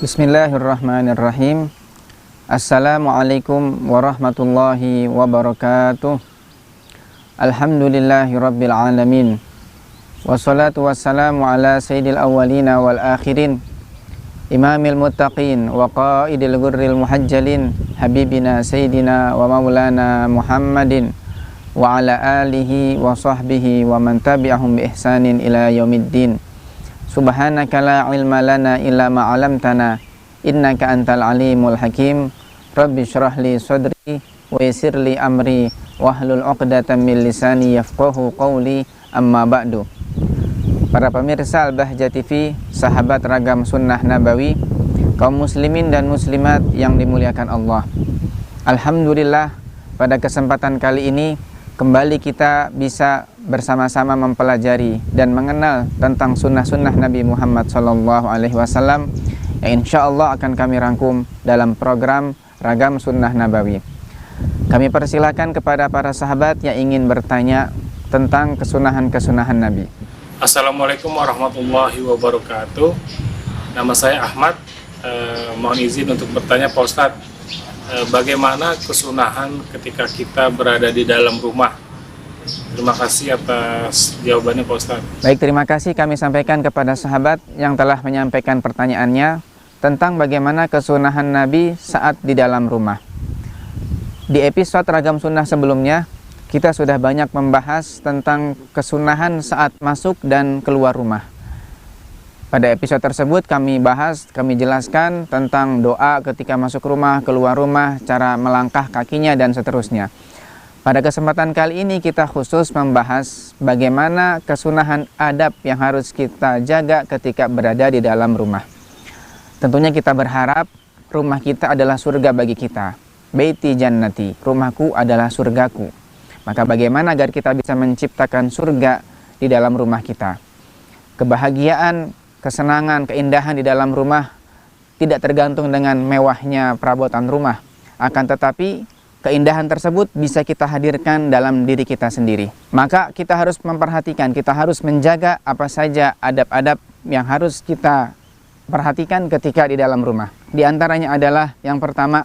Bismillahirrahmanirrahim. Assalamualaikum warahmatullahi wabarakatuh. Alhamdulillahirabbil alamin. Wassalatu wassalamu ala sayyidil awwalina wal akhirin, imamil muttaqin wa qaidil ghurril muhajjalin, habibina sayyidina wa maulana Muhammadin wa ala alihi wa sahbihi wa man tabi'ahum bi ihsanin ila yaumiddin. Subhanaka la ilma lana illa ma 'allamtana innaka antal alimul hakim. Rabbi shrah li sadri wa yassir li amri wahlul 'uqdatam min lisani yafqahu qawli, amma ba'du. Para pemirsa Al-Bahjah TV, sahabat ragam sunnah nabawi, kaum muslimin dan muslimat yang dimuliakan Allah. Alhamdulillah, pada kesempatan kali ini kembali kita bisa bersama-sama mempelajari dan mengenal tentang sunnah-sunnah Nabi Muhammad SAW yang insya Allah akan kami rangkum dalam program Ragam Sunnah Nabawi. Kami persilakan kepada para sahabat yang ingin bertanya tentang kesunahan-kesunahan Nabi. Assalamualaikum warahmatullahi wabarakatuh. Nama saya Ahmad. Mohon izin untuk bertanya Pak Ustadz, bagaimana kesunahan ketika kita berada di dalam rumah? Terima kasih atas jawabannya Pak Ustadz. Baik, terima kasih kami sampaikan kepada sahabat yang telah menyampaikan pertanyaannya tentang bagaimana kesunahan Nabi saat di dalam rumah. Di episode Ragam Sunnah sebelumnya, kita sudah banyak membahas tentang kesunahan saat masuk dan keluar rumah. Pada episode tersebut kami jelaskan tentang doa ketika masuk rumah, keluar rumah, cara melangkah kakinya, dan seterusnya. Pada kesempatan kali ini kita khusus membahas bagaimana kesunahan adab yang harus kita jaga ketika berada di dalam rumah. Tentunya kita berharap rumah kita adalah surga bagi kita. Baiti jannati, rumahku adalah surgaku. Maka bagaimana agar kita bisa menciptakan surga di dalam rumah kita? Kebahagiaan, kesenangan, keindahan di dalam rumah tidak tergantung dengan mewahnya perabotan rumah. Akan tetapi keindahan tersebut bisa kita hadirkan dalam diri kita sendiri. Maka kita harus memperhatikan, kita harus menjaga apa saja adab-adab yang harus kita perhatikan ketika di dalam rumah. Di antaranya adalah yang pertama,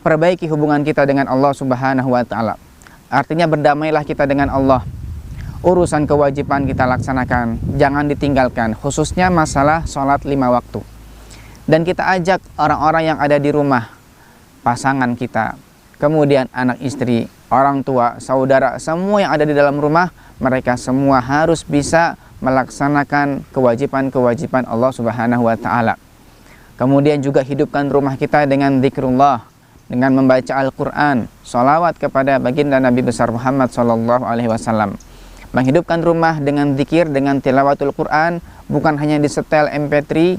perbaiki hubungan kita dengan Allah Subhanahu wa Ta'ala. Artinya berdamailah kita dengan Allah. Urusan kewajiban kita laksanakan, jangan ditinggalkan, khususnya masalah sholat 5 waktu. Dan kita ajak orang-orang yang ada di rumah, pasangan kita, kemudian anak istri, orang tua, saudara, semua yang ada di dalam rumah, mereka semua harus bisa melaksanakan kewajiban-kewajiban Allah Subhanahu wa Ta'ala. Kemudian juga hidupkan rumah kita dengan zikrullah, dengan membaca Al-Quran, sholawat kepada baginda Nabi besar Muhammad SAW. Menghidupkan rumah dengan zikir, dengan tilawatul Quran, bukan hanya disetel MP3,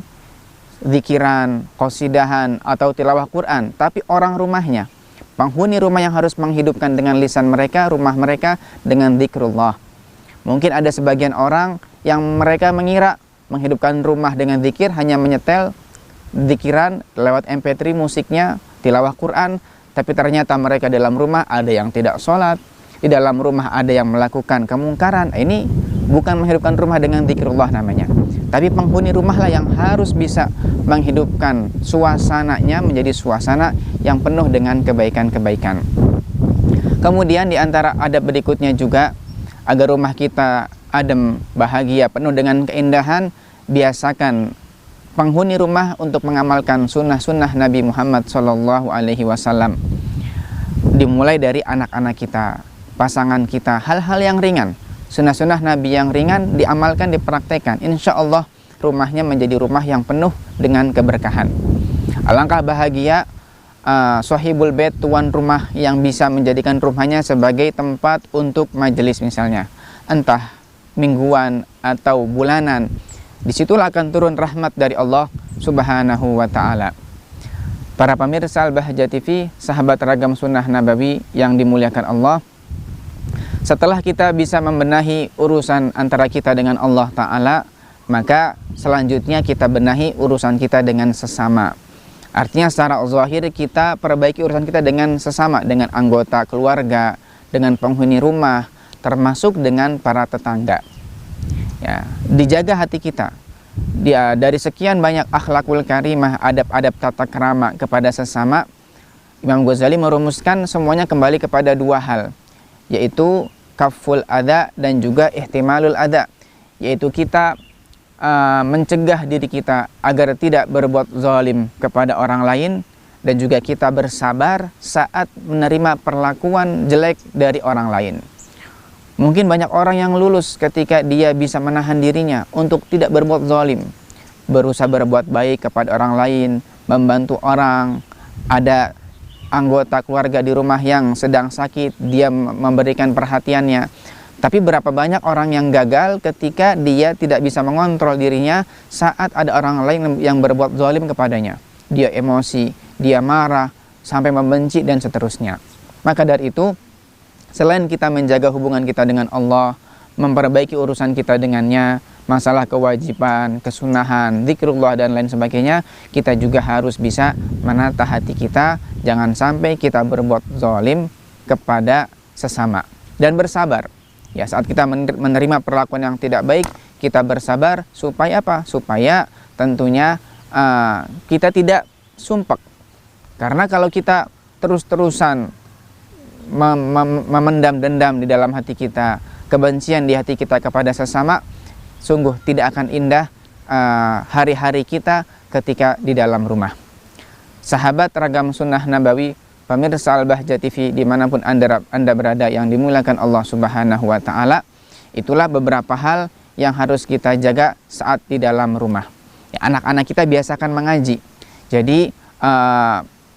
zikiran, qasidahan, atau tilawah Quran, tapi orang rumahnya, penghuni rumah yang harus menghidupkan dengan lisan mereka, rumah mereka dengan zikrullah. Mungkin ada sebagian orang yang mereka mengira menghidupkan rumah dengan zikir hanya menyetel zikiran lewat MP3 musiknya, tilawah Quran, tapi ternyata mereka dalam rumah ada yang tidak sholat, di dalam rumah ada yang melakukan kemungkaran. Ini bukan menghidupkan rumah dengan zikrullah namanya. Tapi penghuni rumahlah yang harus bisa menghidupkan suasananya menjadi suasana yang penuh dengan kebaikan-kebaikan. Kemudian di antara adab berikutnya juga, agar rumah kita adem, bahagia, penuh dengan keindahan, biasakan penghuni rumah untuk mengamalkan sunnah-sunnah Nabi Muhammad SAW. Dimulai dari anak-anak kita, pasangan kita, hal-hal yang ringan, sunnah-sunnah Nabi yang ringan diamalkan, dipraktekkan. Insya Allah rumahnya menjadi rumah yang penuh dengan keberkahan. Alangkah bahagia sahibul bait, tuan rumah, yang bisa menjadikan rumahnya sebagai tempat untuk majelis misalnya, entah mingguan atau bulanan. Disitulah akan turun rahmat dari Allah Subhanahu wa Ta'ala. Para pemirsa Al-Bahjah TV, sahabat ragam sunnah nabawi yang dimuliakan Allah, setelah kita bisa membenahi urusan antara kita dengan Allah Ta'ala, maka selanjutnya kita benahi urusan kita dengan sesama. Artinya secara zahir kita perbaiki urusan kita dengan sesama, dengan anggota keluarga, dengan penghuni rumah, termasuk dengan para tetangga. Ya, dijaga hati kita. Dari sekian banyak akhlakul karimah, adab-adab tata krama kepada sesama, Imam Ghazali merumuskan semuanya kembali kepada dua hal, yaitu kaful adha dan juga ihtimalul adha, yaitu kita mencegah diri kita agar tidak berbuat zalim kepada orang lain, dan juga kita bersabar saat menerima perlakuan jelek dari orang lain. Mungkin banyak orang yang lulus ketika dia bisa menahan dirinya untuk tidak berbuat zalim, berusaha berbuat baik kepada orang lain, membantu orang. Ada anggota keluarga di rumah yang sedang sakit, dia memberikan perhatiannya. Tapi berapa banyak orang yang gagal ketika dia tidak bisa mengontrol dirinya saat ada orang lain yang berbuat zalim kepadanya. Dia emosi, dia marah, sampai membenci dan seterusnya. Maka dari itu, selain kita menjaga hubungan kita dengan Allah, memperbaiki urusan kita dengannya, masalah kewajiban, kesunahan, zikrullah dan lain sebagainya, kita juga harus bisa menata hati kita, jangan sampai kita berbuat zalim kepada sesama. Dan bersabar. Ya, saat kita menerima perlakuan yang tidak baik, kita bersabar supaya apa? Supaya tentunya kita tidak sumpek. Karena kalau kita terus-terusan memendam dendam di dalam hati kita, kebencian di hati kita kepada sesama, sungguh tidak akan indah hari-hari kita ketika di dalam rumah. Sahabat Ragam Sunnah Nabawi, pemirsa Al-Bahjah TV dimanapun anda berada yang dimuliakan Allah Subhanahu wa Ta'ala, itulah beberapa hal yang harus kita jaga saat di dalam rumah. Ya, anak-anak kita biasakan mengaji, jadi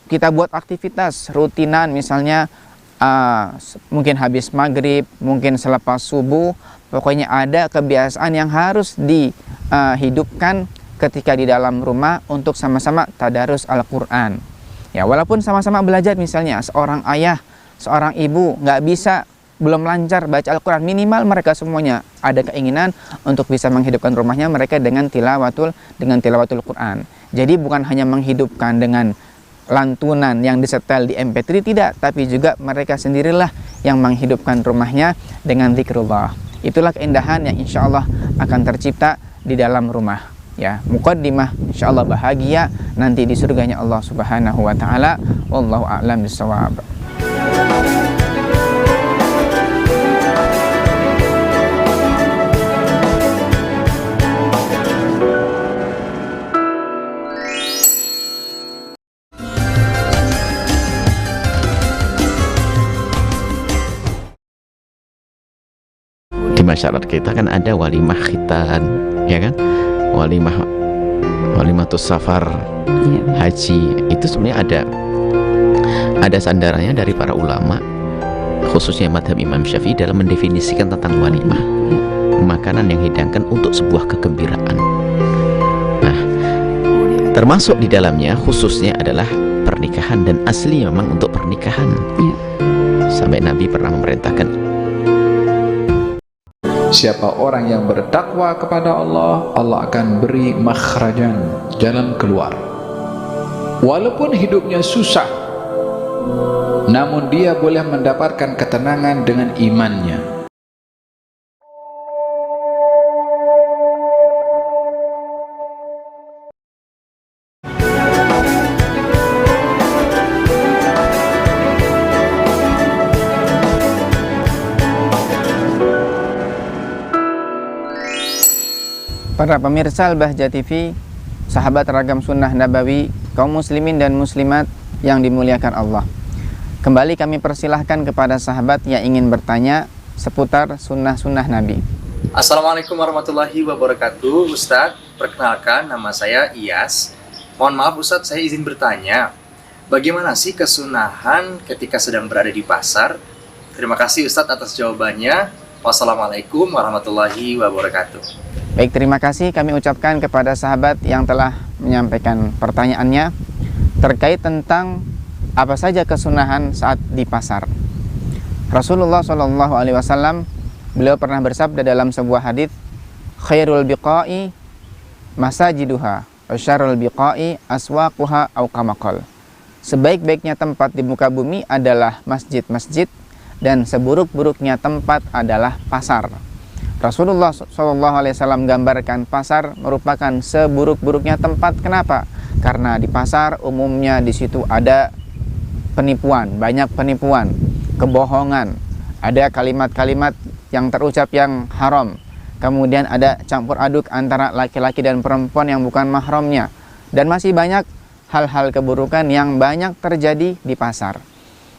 kita buat aktivitas rutinan, misalnya mungkin habis maghrib, mungkin selepas subuh, pokoknya ada kebiasaan yang harus dihidupkan ketika di dalam rumah untuk sama-sama tadarus Al-Quran. Ya, walaupun sama-sama belajar, misalnya seorang ayah, seorang ibu nggak bisa, belum lancar baca Al-Quran, minimal mereka semuanya ada keinginan untuk bisa menghidupkan rumahnya mereka dengan tilawatul Quran. Jadi bukan hanya menghidupkan dengan lantunan yang disetel di MP3, tidak, tapi juga mereka sendirilah yang menghidupkan rumahnya dengan zikrullah. Itulah keindahan yang insya Allah akan tercipta di dalam rumah. Ya, muqaddimah insya Allah bahagia nanti di surganya Allah Subhanahu wa Ta'ala. Wallahu a'lam bishawab. Di masyarakat kita kan ada walimah khitan, ya kan, walimatus safar, haji. Itu sebenarnya ada sandarannya dari para ulama, khususnya madhab Imam Syafi'i, dalam mendefinisikan tentang walimah, makanan yang hidangkan untuk sebuah kegembiraan. Nah, termasuk di dalamnya khususnya adalah pernikahan, dan asli memang untuk pernikahan. Sampai Nabi pernah memerintahkan, siapa orang yang bertakwa kepada Allah, Allah akan beri makhrajan, jalan keluar. Walaupun hidupnya susah, namun dia boleh mendapatkan ketenangan dengan imannya. Para pemirsa Al-Bahjah TV, sahabat Ragam Sunnah Nabawi, kaum muslimin dan muslimat yang dimuliakan Allah, kembali kami persilahkan kepada sahabat yang ingin bertanya seputar sunnah-sunnah Nabi. Assalamualaikum warahmatullahi wabarakatuh. Ustadz, perkenalkan, nama saya Iyas. Mohon maaf Ustadz, saya izin bertanya, bagaimana sih kesunahan ketika sedang berada di pasar? Terima kasih Ustadz atas jawabannya. Wassalamualaikum warahmatullahi wabarakatuh. Baik, terima kasih kami ucapkan kepada sahabat yang telah menyampaikan pertanyaannya terkait tentang apa saja kesunahan saat di pasar. Rasulullah SAW, beliau pernah bersabda dalam sebuah hadits, khairul biqa'i masajiduha wa syarrul biqa'i aswaquha au kama qala. Sebaik-baiknya tempat di muka bumi adalah masjid-masjid, dan seburuk-buruknya tempat adalah pasar. Rasulullah SAW gambarkan pasar merupakan seburuk-buruknya tempat. Kenapa? Karena di pasar umumnya di situ ada penipuan, banyak penipuan, kebohongan, ada kalimat-kalimat yang terucap yang haram, kemudian ada campur aduk antara laki-laki dan perempuan yang bukan mahramnya, dan masih banyak hal-hal keburukan yang banyak terjadi di pasar.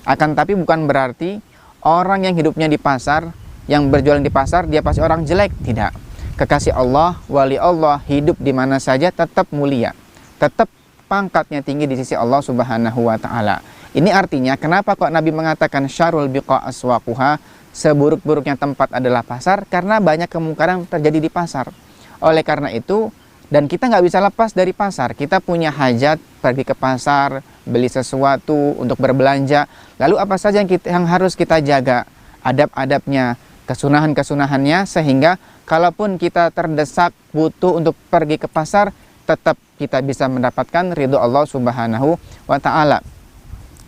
Akan tapi bukan berarti orang yang hidupnya di pasar, yang berjualan di pasar, dia pasti orang jelek. Tidak. Kekasih Allah, wali Allah, hidup di mana saja tetap mulia, tetap pangkatnya tinggi di sisi Allah Subhanahu wa Ta'ala. Ini artinya kenapa kok Nabi mengatakan syarul biqa aswaquha, seburuk-buruknya tempat adalah pasar, karena banyak kemungkaran terjadi di pasar. Oleh karena itu, dan kita nggak bisa lepas dari pasar. Kita punya hajat pergi ke pasar, beli sesuatu untuk berbelanja. Lalu apa saja yang harus kita jaga? Adab-adabnya, kesunahan-kesunahannya, sehingga kalaupun kita terdesak butuh untuk pergi ke pasar, tetap kita bisa mendapatkan ridho Allah Subhanahu wa Ta'ala.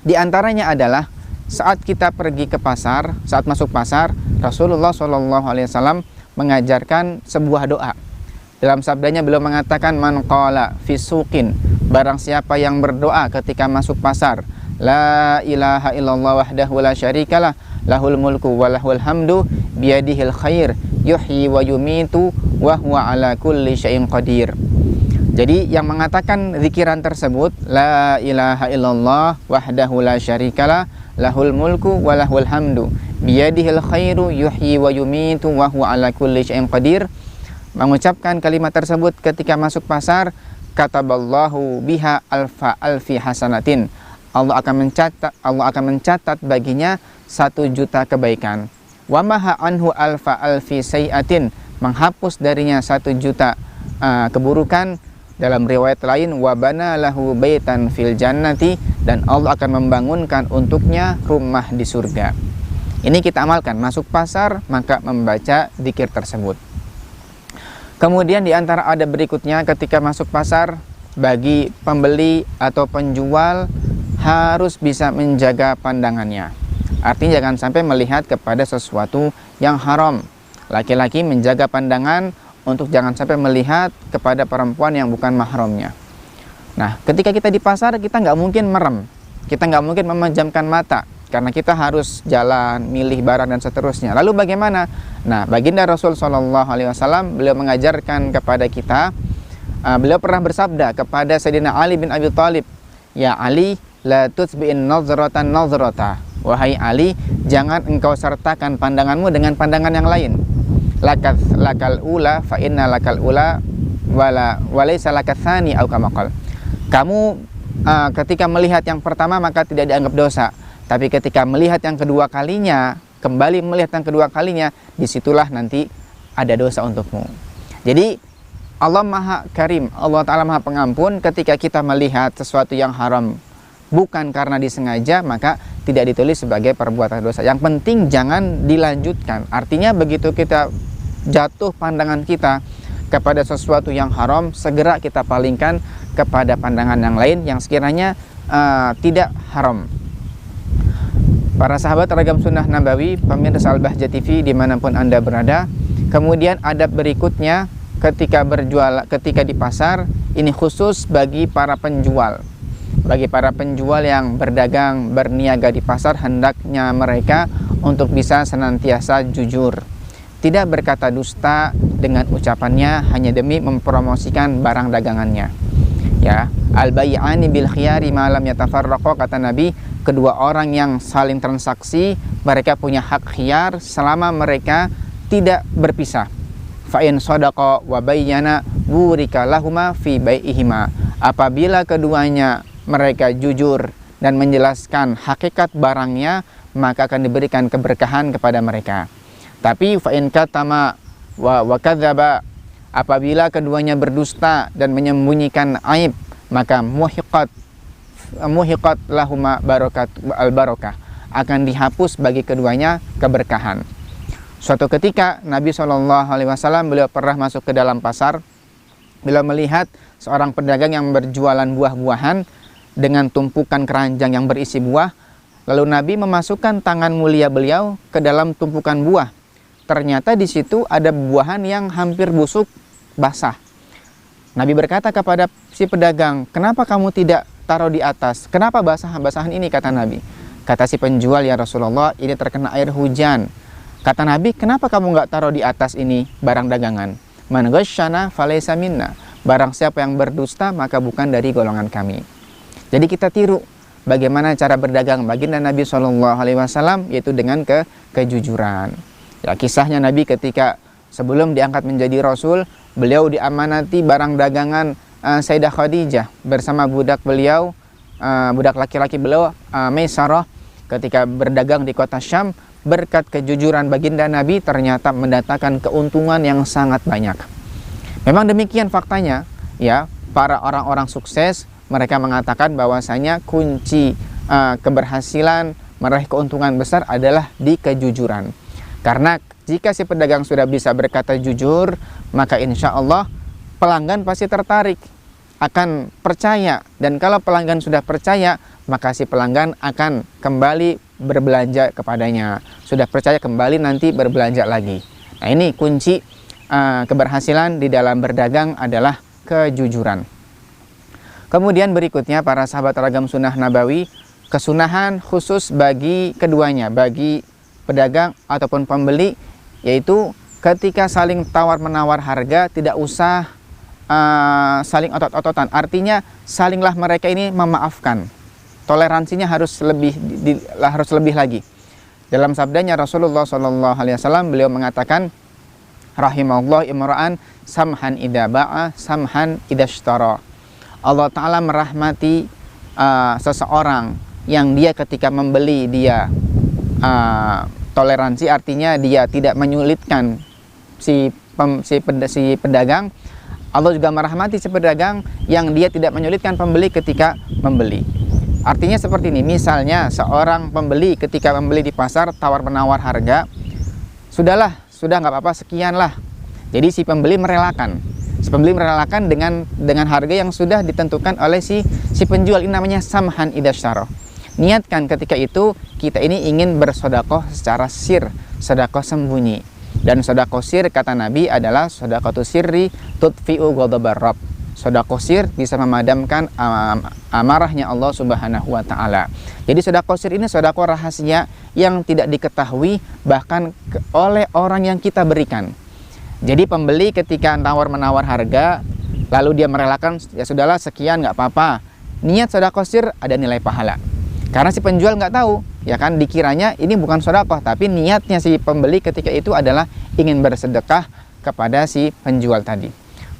Di antaranya adalah saat kita pergi ke pasar, saat masuk pasar, Rasulullah SAW mengajarkan sebuah doa. Dalam sabdanya beliau mengatakan, man qala fi suqin, barang siapa yang berdoa ketika masuk pasar, la ilaha illallah wahdahu la syarikalah, lahul mulku wa lahul hamdu biyadihil khair yuhyi wa yumitu wa huwa ala kulli syai'in qadir. Jadi yang mengatakan zikiran tersebut, la ilaha illallah wahdahu la syarikalah, lahul mulku wa lahul hamdu biyadihil khairu yuhyi wa yumitu wa huwa ala kulli syai'in qadir, mengucapkan kalimat tersebut ketika masuk pasar, kataballahu biha alfi hasanatin, Allah akan mencatat baginya 1.000.000 kebaikan. Wa maha anhu alfi sayiatin, menghapus darinya 1.000.000 keburukan. Dalam riwayat lain, wa bana lahu baitan fil jannati, dan Allah akan membangunkan untuknya rumah di surga. Ini kita amalkan, masuk pasar maka membaca zikir tersebut. Kemudian di antara adab berikutnya ketika masuk pasar, bagi pembeli atau penjual harus bisa menjaga pandangannya. Artinya jangan sampai melihat kepada sesuatu yang haram. Laki-laki menjaga pandangan untuk jangan sampai melihat kepada perempuan yang bukan mahramnya. Nah, ketika kita di pasar, kita nggak mungkin merem, kita nggak mungkin memejamkan mata, karena kita harus jalan, milih barang dan seterusnya. Lalu bagaimana? Nah, baginda Rasul SAW beliau mengajarkan kepada kita, beliau pernah bersabda kepada Sayyidina Ali bin Abi Thalib, ya Ali, la tutsbi'in nazratan nazrata, wahai Ali, jangan engkau sertakan pandanganmu dengan pandangan yang lain. Lakal ula fa inna lakal ula wala walaysa lakatsani au kama qala. Kamu ketika melihat yang pertama maka tidak dianggap dosa, tapi ketika melihat yang kedua kalinya, kembali melihat yang kedua kalinya, disitulah nanti ada dosa untukmu. Jadi Allah Maha Karim, Allah Ta'ala Maha Pengampun. Ketika kita melihat sesuatu yang haram bukan karena disengaja, maka tidak ditulis sebagai perbuatan dosa. Yang penting jangan dilanjutkan. Artinya begitu kita jatuh pandangan kita kepada sesuatu yang haram, segera kita palingkan kepada pandangan yang lain yang sekiranya tidak haram. Para sahabat Ragam Sunnah Nabawi, pemirsa Al-Bahjah TV dimanapun Anda berada, kemudian adab berikutnya ketika di pasar, ini khusus bagi para penjual. Bagi para penjual yang berdagang, berniaga di pasar, hendaknya mereka untuk bisa senantiasa jujur, tidak berkata dusta dengan ucapannya hanya demi mempromosikan barang dagangannya. Ya, al-bai'ani bil khiyari ma lam yatafarraqa, kata Nabi, kedua orang yang saling transaksi mereka punya hak khiyar selama mereka tidak berpisah. Fa in sadaqa wa bayyana burika lahuma fi bai'ihima, apabila keduanya mereka jujur dan menjelaskan hakikat barangnya, maka akan diberikan keberkahan kepada mereka. Tapi fa in katama wa kadzaba, apabila keduanya berdusta dan menyembunyikan aib, maka muhiqat lahuma al-barakah, akan dihapus bagi keduanya keberkahan. Suatu ketika Nabi SAW beliau pernah masuk ke dalam pasar. Beliau melihat seorang pedagang yang berjualan buah-buahan dengan tumpukan keranjang yang berisi buah. Lalu Nabi memasukkan tangan mulia beliau ke dalam tumpukan buah. ternyata di situ ada buahan yang hampir busuk, basah. Nabi berkata kepada si pedagang, kenapa kamu tidak taruh di atas? Kenapa basahan ini, kata Nabi. Kata si penjual, ya Rasulullah, ini terkena air hujan. Kata Nabi, kenapa kamu nggak taruh di atas ini barang dagangan? Man ghasyana falaysa minna. Barang siapa yang berdusta, maka bukan dari golongan kami. Jadi kita tiru bagaimana cara berdagang baginda Nabi SAW, yaitu dengan kejujuran. Ya, kisahnya Nabi ketika sebelum diangkat menjadi Rasul, beliau diamanati barang dagangan Sayyidah Khadijah bersama budak beliau, budak laki-laki beliau, Maisarah, ketika berdagang di kota Syam. Berkat kejujuran baginda Nabi ternyata mendatangkan keuntungan yang sangat banyak. Memang demikian faktanya, ya, para orang-orang sukses mereka mengatakan bahwasanya kunci keberhasilan meraih keuntungan besar adalah di kejujuran. Karena jika si pedagang sudah bisa berkata jujur, maka insya Allah pelanggan pasti tertarik, akan percaya. Dan kalau pelanggan sudah percaya, maka si pelanggan akan kembali berbelanja kepadanya. Sudah percaya, kembali nanti berbelanja lagi. Nah, ini kunci keberhasilan di dalam berdagang adalah kejujuran. Kemudian berikutnya, para sahabat ragam sunnah nabawi, kesunahan khusus bagi keduanya, bagi pedagang ataupun pembeli, yaitu ketika saling tawar-menawar harga, tidak usah saling otot-ototan. Artinya salinglah mereka ini memaafkan. Toleransinya harus lebih lagi. Dalam sabdanya Rasulullah SAW, beliau mengatakan, rahimallahu imra'an samhan idza ba'a samhan idza ishtara. Allah Ta'ala merahmati seseorang yang dia ketika membeli dia toleransi, artinya dia tidak menyulitkan si pedagang. Allah juga merahmati si pedagang yang dia tidak menyulitkan pembeli ketika membeli. Artinya seperti ini, misalnya seorang pembeli ketika membeli di pasar tawar-menawar harga, sudah nggak apa-apa, sekian lah. Jadi si pembeli merelakan. Si pembeli merelakan dengan harga yang sudah ditentukan oleh si penjual. Ini namanya samhan idza ishtara. Niatkan ketika itu kita ini ingin bersedekah secara sir, sedekah sembunyi. Dan sedekah sir, kata Nabi, adalah sedekah sirri tudfi'u ghadabar rabb. Sedekah sir bisa memadamkan amarahnya Allah Subhanahu wa Ta'ala. Jadi sedekah sir ini sedekah rahasia yang tidak diketahui bahkan oleh orang yang kita berikan. Jadi pembeli ketika tawar-menawar harga, lalu dia merelakan, ya sudahlah sekian, nggak apa-apa. Niat sedekah sir ada nilai pahala. Karena si penjual nggak tahu, ya kan, dikiranya ini bukan sedekah, tapi niatnya si pembeli ketika itu adalah ingin bersedekah kepada si penjual tadi.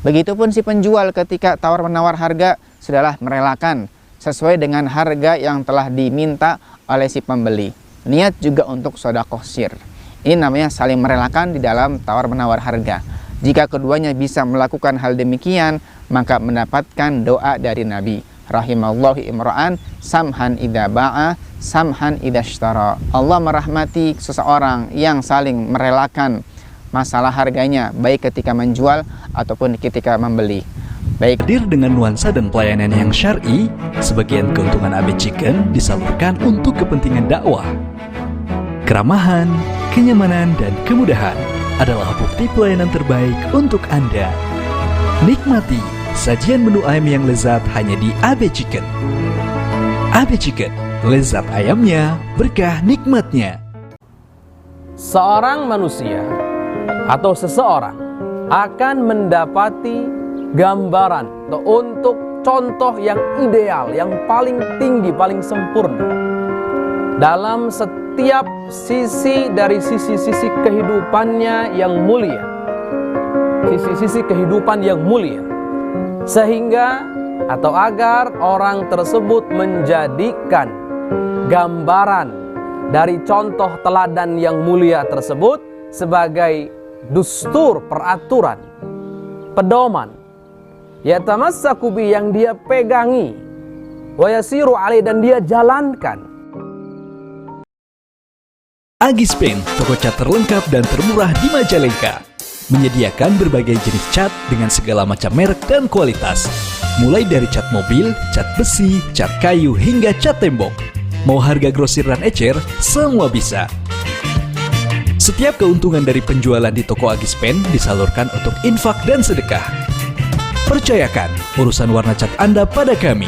Begitupun si penjual ketika tawar-menawar harga, sudahlah merelakan sesuai dengan harga yang telah diminta oleh si pembeli. Niat juga untuk sedekah sir. Ini namanya saling merelakan di dalam tawar-menawar harga. Jika keduanya bisa melakukan hal demikian, maka mendapatkan doa dari Nabi. Rahimallahu imra'an samhan idza ba'a samhan idza ishtara. Allah merahmati seseorang yang saling merelakan masalah harganya, baik ketika menjual ataupun ketika membeli. Baik. Hadir dengan nuansa dan pelayanan yang syar'i, sebagian keuntungan AB Chicken disalurkan untuk kepentingan dakwah. Keramahan, kenyamanan, dan kemudahan adalah bukti pelayanan terbaik untuk Anda. Nikmati sajian menu ayam yang lezat hanya di AB Chicken. AB Chicken, lezat ayamnya, berkah nikmatnya. Seorang manusia atau seseorang akan mendapati gambaran atau untuk contoh yang ideal, yang paling tinggi, paling sempurna dalam setiap sisi dari sisi-sisi kehidupannya yang mulia, sisi-sisi kehidupan yang mulia, sehingga atau agar orang tersebut menjadikan gambaran dari contoh teladan yang mulia tersebut sebagai dustur, peraturan, pedoman, yatamassaku bi, yang dia pegangi, wa yasiru alai, dan dia jalankan. Agispen, toko cat terlengkap dan termurah di Majalengka, menyediakan berbagai jenis cat dengan segala macam merek dan kualitas, mulai dari cat mobil, cat besi, cat kayu, hingga cat tembok. Mau harga grosir dan ecer, semua bisa. Setiap keuntungan dari penjualan di toko Agispen disalurkan untuk infak dan sedekah. Percayakan urusan warna cat Anda pada kami.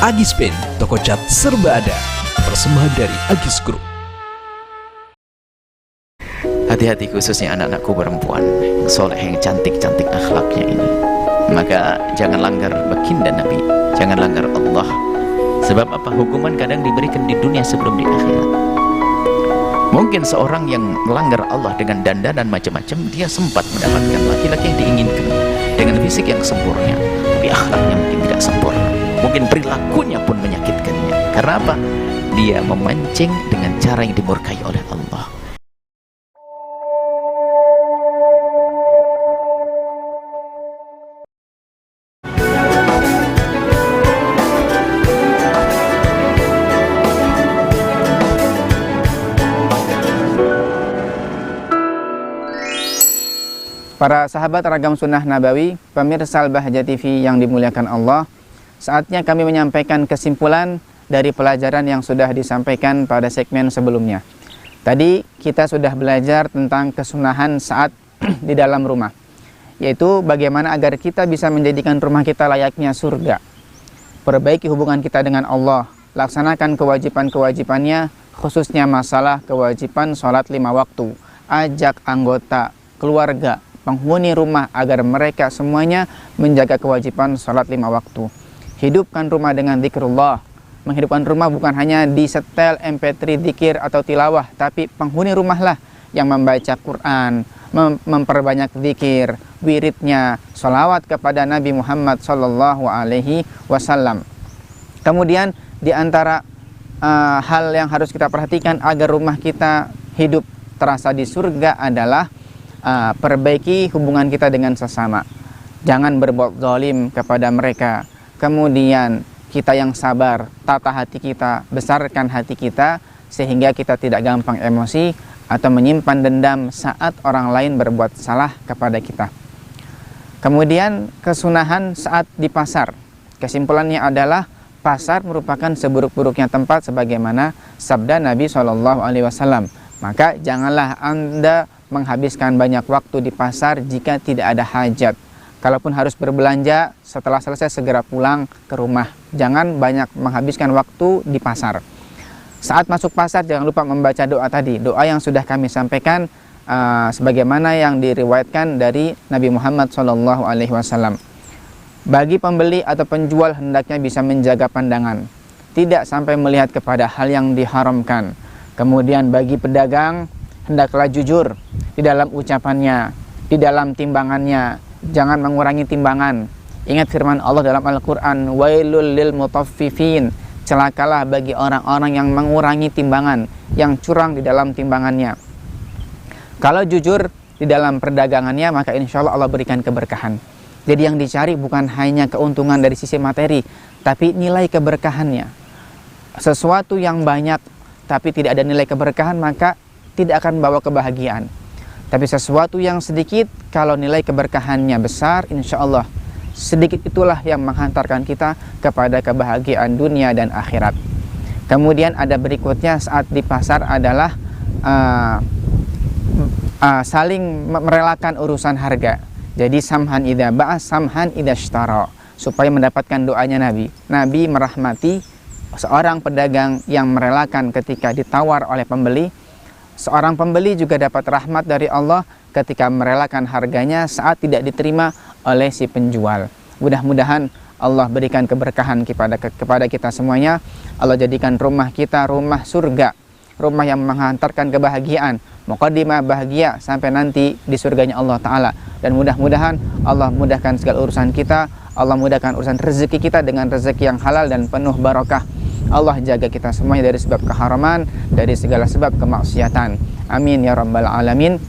Agispen, toko cat serba ada. Persembahan dari Agis Group. Hati-hati khususnya anak-anakku perempuan yang soleh, yang cantik-cantik akhlaknya ini. Maka jangan langgar baginda Nabi, jangan langgar Allah. Sebab apa? Hukuman kadang diberikan di dunia sebelum di akhirat. Mungkin seorang yang melanggar Allah dengan dandanan macam-macam, dia sempat mendapatkan laki-laki yang diinginkan dengan fisik yang sempurna, tapi akhlaknya mungkin tidak sempurna. Mungkin perilakunya pun menyakitkannya. Karena apa? Dia memancing dengan cara yang dimurkai oleh Allah. Para sahabat Ragam Sunnah Nabawi, pemirsa Al-Bahjah TV yang dimuliakan Allah, saatnya kami menyampaikan kesimpulan dari pelajaran yang sudah disampaikan pada segmen sebelumnya. Tadi kita sudah belajar tentang kesunahan saat di dalam rumah, yaitu bagaimana agar kita bisa menjadikan rumah kita layaknya surga. Perbaiki hubungan kita dengan Allah, laksanakan kewajiban-kewajibannya, khususnya masalah kewajiban sholat 5 waktu. Ajak anggota keluarga, penghuni rumah agar mereka semuanya menjaga kewajiban sholat 5 waktu. Hidupkan rumah dengan zikrullah. Menghidupkan rumah bukan hanya di setel MP3 zikir atau tilawah, tapi penghuni rumahlah yang membaca Quran, memperbanyak zikir, wiridnya, sholawat kepada Nabi Muhammad SAW. Kemudian di antara hal yang harus kita perhatikan agar rumah kita hidup terasa di surga adalah perbaiki hubungan kita dengan sesama. Jangan berbuat zalim kepada mereka. Kemudian kita yang sabar, tata hati kita, besarkan hati kita sehingga kita tidak gampang emosi atau menyimpan dendam saat orang lain berbuat salah kepada kita. Kemudian kesunahan saat di pasar. Kesimpulannya adalah pasar merupakan seburuk-buruknya tempat sebagaimana sabda Nabi SAW. Maka janganlah Anda menghabiskan banyak waktu di pasar jika tidak ada hajat. Kalaupun harus berbelanja, setelah selesai segera pulang ke rumah. Jangan banyak menghabiskan waktu di pasar. Saat masuk pasar jangan lupa membaca doa tadi, doa yang sudah kami sampaikan sebagaimana yang diriwayatkan dari Nabi Muhammad SAW. Bagi pembeli atau penjual hendaknya bisa menjaga pandangan, tidak sampai melihat kepada hal yang diharamkan. Kemudian bagi pedagang hendaklah jujur di dalam ucapannya, di dalam timbangannya, jangan mengurangi timbangan. Ingat firman Allah dalam Al-Quran, wailul lil mutaffifin, celakalah bagi orang-orang yang mengurangi timbangan, yang curang di dalam timbangannya. Kalau jujur di dalam perdagangannya, maka insya Allah Allah berikan keberkahan. Jadi yang dicari bukan hanya keuntungan dari sisi materi, tapi nilai keberkahannya. Sesuatu yang banyak tapi tidak ada nilai keberkahan, maka tidak akan membawa kebahagiaan. Tapi sesuatu yang sedikit, kalau nilai keberkahannya besar, insya Allah sedikit itulah yang menghantarkan kita kepada kebahagiaan dunia dan akhirat. Kemudian ada berikutnya saat di pasar adalah saling merelakan urusan harga. Jadi samhan idza ba'a samhan idza ishtara, supaya mendapatkan doanya Nabi. Nabi merahmati seorang pedagang yang merelakan ketika ditawar oleh pembeli. Seorang pembeli juga dapat rahmat dari Allah ketika merelakan harganya saat tidak diterima oleh si penjual. Mudah-mudahan Allah berikan keberkahan kepada kita semuanya. Allah jadikan rumah kita rumah surga, rumah yang menghantarkan kebahagiaan, muqaddimah bahagia sampai nanti di surganya Allah Ta'ala. Dan mudah-mudahan Allah mudahkan segala urusan kita, Allah mudahkan urusan rezeki kita dengan rezeki yang halal dan penuh barakah. Allah jaga kita semuanya dari sebab keharaman, dari segala sebab kemaksiatan. Amin ya rabbal alamin.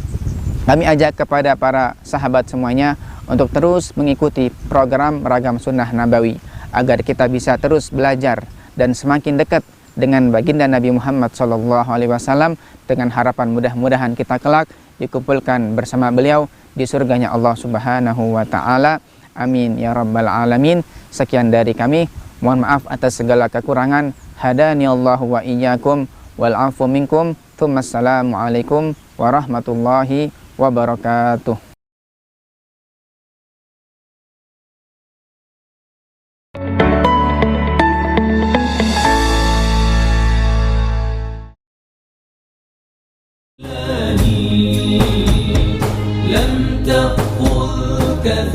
Kami ajak kepada para sahabat semuanya untuk terus mengikuti program Ragam Sunnah Nabawi agar kita bisa terus belajar dan semakin dekat dengan baginda Nabi Muhammad SAW, dengan harapan mudah-mudahan kita kelak dikumpulkan bersama beliau di surganya Allah Subhanahu wa Ta'ala. Amin ya rabbal alamin. Sekian dari kami. Mohon maaf atas segala kekurangan. Hadani Allahu wa iyyakum wal afu minkum. Assalamualaikum warahmatullahi wabarakatuh. لم تأخذك